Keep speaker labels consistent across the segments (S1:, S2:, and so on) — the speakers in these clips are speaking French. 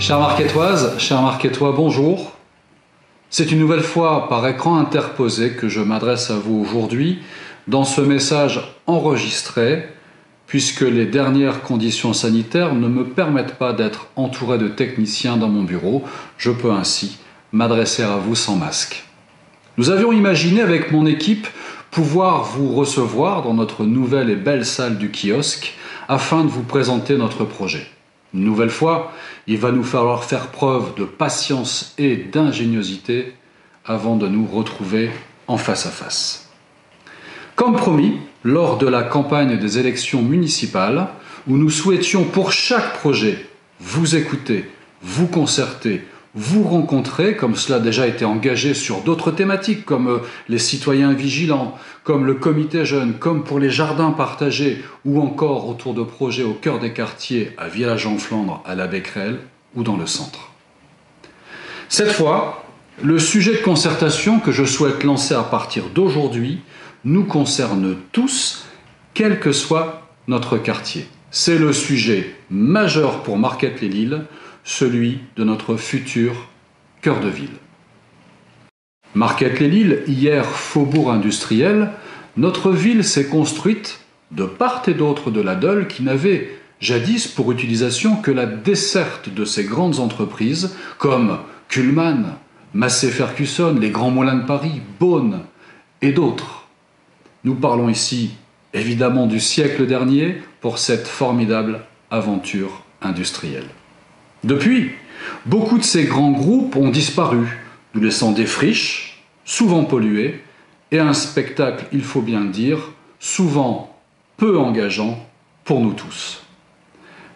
S1: Chères Marquettoises, chers Marquettois, bonjour. C'est une nouvelle fois par écran interposé que je m'adresse à vous aujourd'hui dans ce message enregistré, puisque les dernières conditions sanitaires ne me permettent pas d'être entouré de techniciens dans mon bureau. Je peux ainsi m'adresser à vous sans masque. Nous avions imaginé avec mon équipe pouvoir vous recevoir dans notre nouvelle et belle salle du kiosque afin de vous présenter notre projet. Une nouvelle fois, il va nous falloir faire preuve de patience et d'ingéniosité avant de nous retrouver en face à face. Comme promis, lors de la campagne des élections municipales, où nous souhaitions pour chaque projet vous écouter, vous concerter, vous rencontrer, comme cela a déjà été engagé sur d'autres thématiques, comme les citoyens vigilants, comme le comité jeune, comme pour les jardins partagés, ou encore autour de projets au cœur des quartiers, à Village-en-Flandre, à la Becquerel, ou dans le centre. Cette fois, le sujet de concertation que je souhaite lancer à partir d'aujourd'hui nous concerne tous, quel que soit notre quartier. C'est le sujet majeur pour Marquette-lès-Lille, celui de notre futur cœur de ville. Marquette-lès-Lille, hier faubourg industriel, notre ville s'est construite de part et d'autre de la Deûle qui n'avait jadis pour utilisation que la desserte de ces grandes entreprises comme Kuhlmann, Massey Ferguson, les Grands Moulins de Paris, Beaune et d'autres. Nous parlons ici évidemment du siècle dernier pour cette formidable aventure industrielle. Depuis, beaucoup de ces grands groupes ont disparu, nous laissant des friches, souvent polluées, et un spectacle, il faut bien le dire, souvent peu engageant pour nous tous.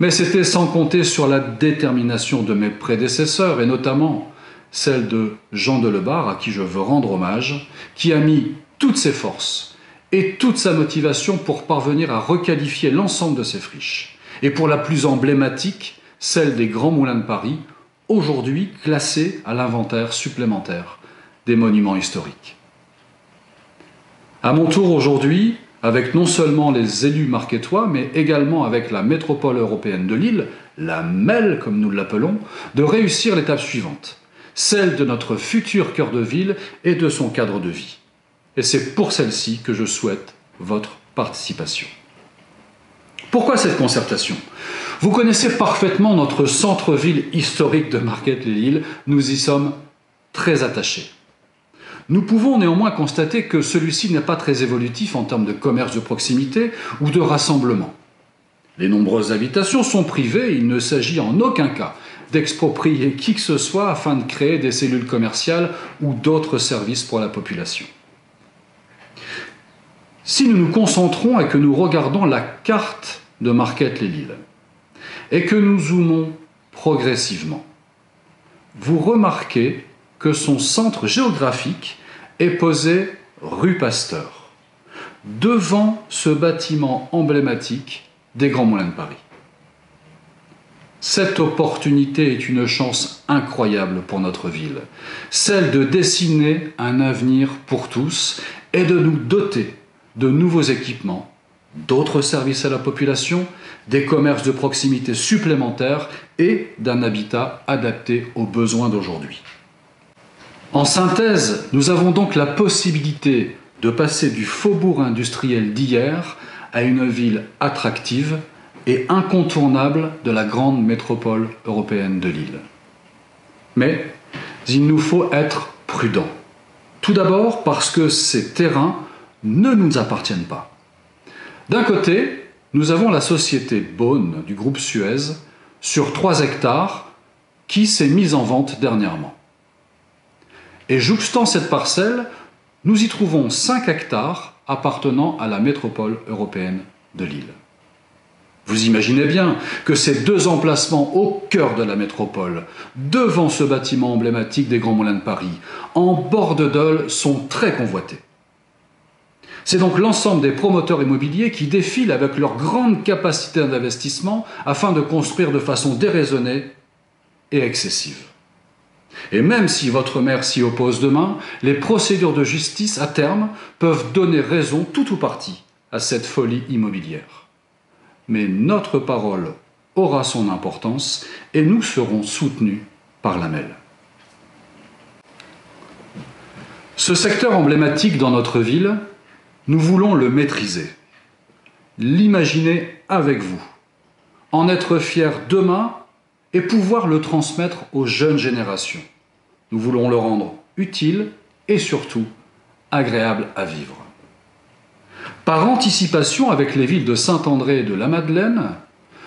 S1: Mais c'était sans compter sur la détermination de mes prédécesseurs, et notamment celle de Jean Delebart, à qui je veux rendre hommage, qui a mis toutes ses forces et toute sa motivation pour parvenir à requalifier l'ensemble de ces friches. Et pour la plus emblématique, celle des Grands Moulins de Paris, aujourd'hui classée à l'inventaire supplémentaire des monuments historiques. À mon tour aujourd'hui, avec non seulement les élus marquettois, mais également avec la métropole européenne de Lille, la MEL comme nous l'appelons, de réussir l'étape suivante, celle de notre futur cœur de ville et de son cadre de vie. Et c'est pour celle-ci que je souhaite votre participation. Pourquoi cette concertation ? Vous connaissez parfaitement notre centre-ville historique de Marquette-lès-Lille, nous y sommes très attachés. Nous pouvons néanmoins constater que celui-ci n'est pas très évolutif en termes de commerce de proximité ou de rassemblement. Les nombreuses habitations sont privées et il ne s'agit en aucun cas d'exproprier qui que ce soit afin de créer des cellules commerciales ou d'autres services pour la population. Si nous nous concentrons et que nous regardons la carte de Marquette-lès-Lille et que nous zoomons progressivement, vous remarquez que son centre géographique est posé rue Pasteur, devant ce bâtiment emblématique des Grands Moulins de Paris. Cette opportunité est une chance incroyable pour notre ville, celle de dessiner un avenir pour tous et de nous doter de nouveaux équipements, d'autres services à la population, des commerces de proximité supplémentaires et d'un habitat adapté aux besoins d'aujourd'hui. En synthèse, nous avons donc la possibilité de passer du faubourg industriel d'hier à une ville attractive et incontournable de la grande métropole européenne de Lille. Mais il nous faut être prudents. Tout d'abord parce que ces terrains ne nous appartiennent pas. D'un côté, nous avons la société Beaune du groupe Suez sur 3 hectares qui s'est mise en vente dernièrement. Et jouxtant cette parcelle, nous y trouvons 5 hectares appartenant à la métropole européenne de Lille. Vous imaginez bien que ces 2 emplacements au cœur de la métropole, devant ce bâtiment emblématique des Grands Moulins de Paris, en bord de Deûle, sont très convoités. C'est donc l'ensemble des promoteurs immobiliers qui défilent avec leur grande capacité d'investissement afin de construire de façon déraisonnée et excessive. Et même si votre maire s'y oppose demain, les procédures de justice à terme peuvent donner raison tout ou partie à cette folie immobilière. Mais notre parole aura son importance et nous serons soutenus par l'AMEL. Ce secteur emblématique dans notre ville, nous voulons le maîtriser, l'imaginer avec vous, en être fiers demain et pouvoir le transmettre aux jeunes générations. Nous voulons le rendre utile et surtout agréable à vivre. Par anticipation avec les villes de Saint-André et de la Madeleine,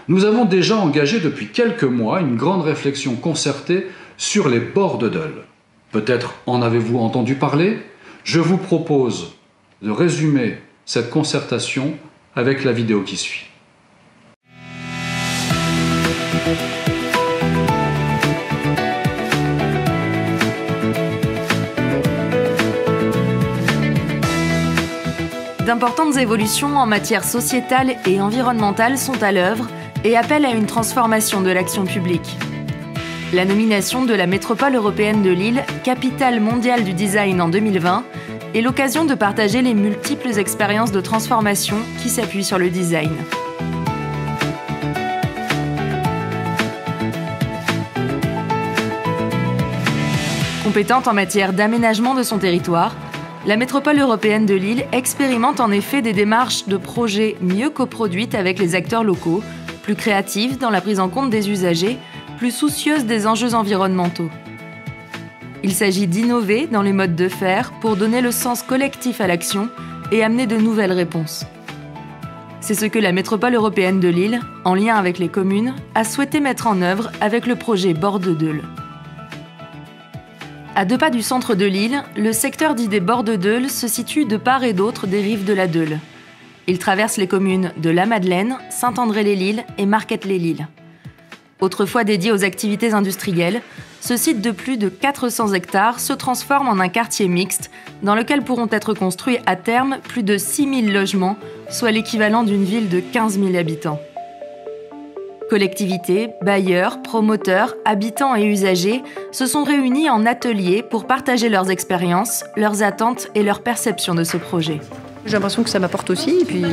S1: nous avons déjà engagé depuis quelques mois une grande réflexion concertée sur les bords de Dole. Peut-être en avez-vous entendu parler? Je vous propose de résumer cette concertation avec la vidéo qui suit.
S2: D'importantes évolutions en matière sociétale et environnementale sont à l'œuvre et appellent à une transformation de l'action publique. La nomination de la métropole européenne de Lille, capitale mondiale du design en 2020, est l'occasion de partager les multiples expériences de transformation qui s'appuient sur le design. Compétente en matière d'aménagement de son territoire, la métropole européenne de Lille expérimente en effet des démarches de projets mieux coproduites avec les acteurs locaux, plus créatives dans la prise en compte des usagers, plus soucieuses des enjeux environnementaux. Il s'agit d'innover dans les modes de faire pour donner le sens collectif à l'action et amener de nouvelles réponses. C'est ce que la métropole européenne de Lille, en lien avec les communes, a souhaité mettre en œuvre avec le projet Bords de Dole. À 2 pas du centre de Lille, le secteur dit des Bords de Dole se situe de part et d'autre des rives de la Deule. Il traverse les communes de La Madeleine, Saint-André-les-Lilles et Marquette-les-Lilles. Autrefois dédié aux activités industrielles, ce site de plus de 400 hectares se transforme en un quartier mixte dans lequel pourront être construits à terme plus de 6 000 logements, soit l'équivalent d'une ville de 15 000 habitants. Collectivités, bailleurs, promoteurs, habitants et usagers se sont réunis en ateliers pour partager leurs expériences, leurs attentes et leurs perceptions de ce projet.
S3: J'ai l'impression que ça m'apporte aussi, et puis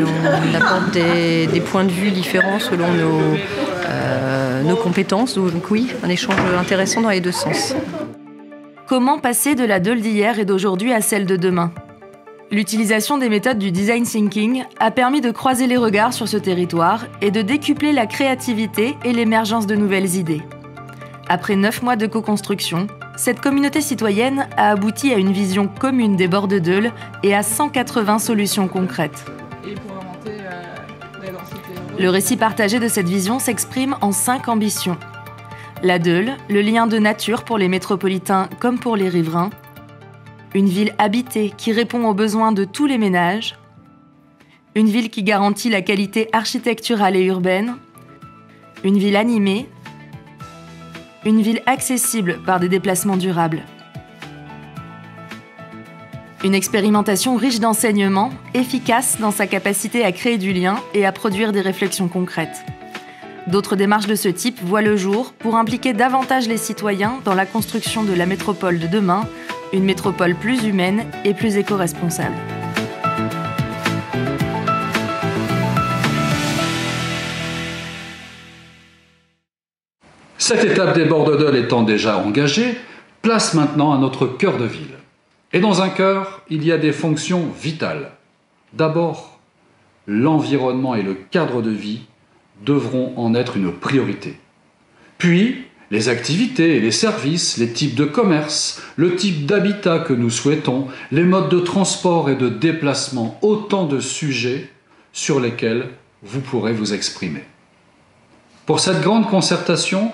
S3: on apporte des points de vue différents selon nos compétences, donc oui, un échange intéressant dans les deux sens.
S2: Comment passer de la Deule d'hier et d'aujourd'hui à celle de demain? L'utilisation des méthodes du design thinking a permis de croiser les regards sur ce territoire et de décupler la créativité et l'émergence de nouvelles idées. Après 9 mois de co-construction, cette communauté citoyenne a abouti à une vision commune des Bords de Dole et à 180 solutions concrètes. Le récit partagé de cette vision s'exprime en 5 ambitions. La Deule, le lien de nature pour les métropolitains comme pour les riverains. Une ville habitée qui répond aux besoins de tous les ménages. Une ville qui garantit la qualité architecturale et urbaine. Une ville animée. Une ville accessible par des déplacements durables. Une expérimentation riche d'enseignements, efficace dans sa capacité à créer du lien et à produire des réflexions concrètes. D'autres démarches de ce type voient le jour pour impliquer davantage les citoyens dans la construction de la métropole de demain, une métropole plus humaine et plus éco-responsable.
S1: Cette étape des Bords de Dole étant déjà engagée, place maintenant à notre cœur de ville. Et dans un cœur, il y a des fonctions vitales. D'abord, l'environnement et le cadre de vie devront en être une priorité. Puis, les activités et les services, les types de commerce, le type d'habitat que nous souhaitons, les modes de transport et de déplacement, autant de sujets sur lesquels vous pourrez vous exprimer. Pour cette grande concertation,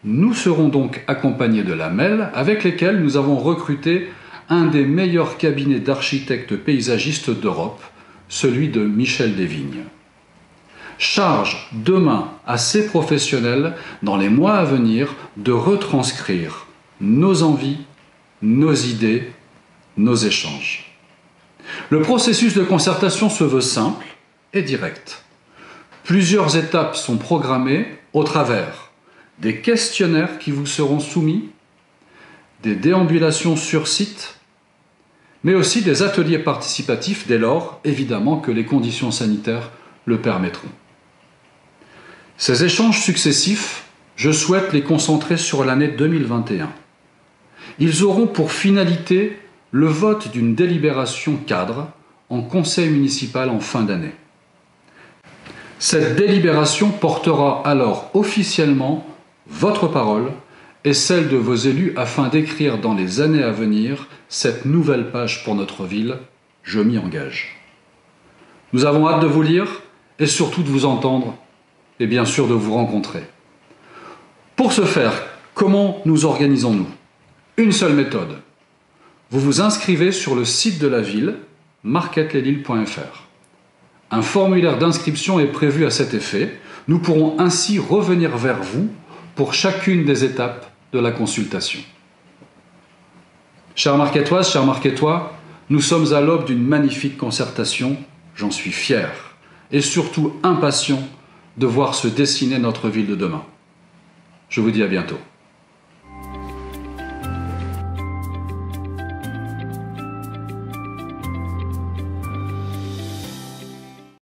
S1: nous serons donc accompagnés de l'AMEL, avec lesquels nous avons recruté un des meilleurs cabinets d'architectes paysagistes d'Europe, celui de Michel Desvignes. Charge demain à ces professionnels, dans les mois à venir, de retranscrire nos envies, nos idées, nos échanges. Le processus de concertation se veut simple et direct. Plusieurs étapes sont programmées au travers des questionnaires qui vous seront soumis, des déambulations sur site, mais aussi des ateliers participatifs dès lors, évidemment, que les conditions sanitaires le permettront. Ces échanges successifs, je souhaite les concentrer sur l'année 2021. Ils auront pour finalité le vote d'une délibération cadre en conseil municipal en fin d'année. Cette délibération portera alors officiellement votre parole et celle de vos élus afin d'écrire dans les années à venir cette nouvelle page pour notre ville. Je m'y engage. Nous avons hâte de vous lire et surtout de vous entendre et bien sûr de vous rencontrer. Pour ce faire, comment nous organisons-nous? Une seule méthode. Vous vous inscrivez sur le site de la ville, marquetteslesLilles.fr. Un formulaire d'inscription est prévu à cet effet. Nous pourrons ainsi revenir vers vous pour chacune des étapes de la consultation. Chères Marquettoises, chers Marquettois, nous sommes à l'aube d'une magnifique concertation, j'en suis fier, et surtout impatient de voir se dessiner notre ville de demain. Je vous dis à bientôt.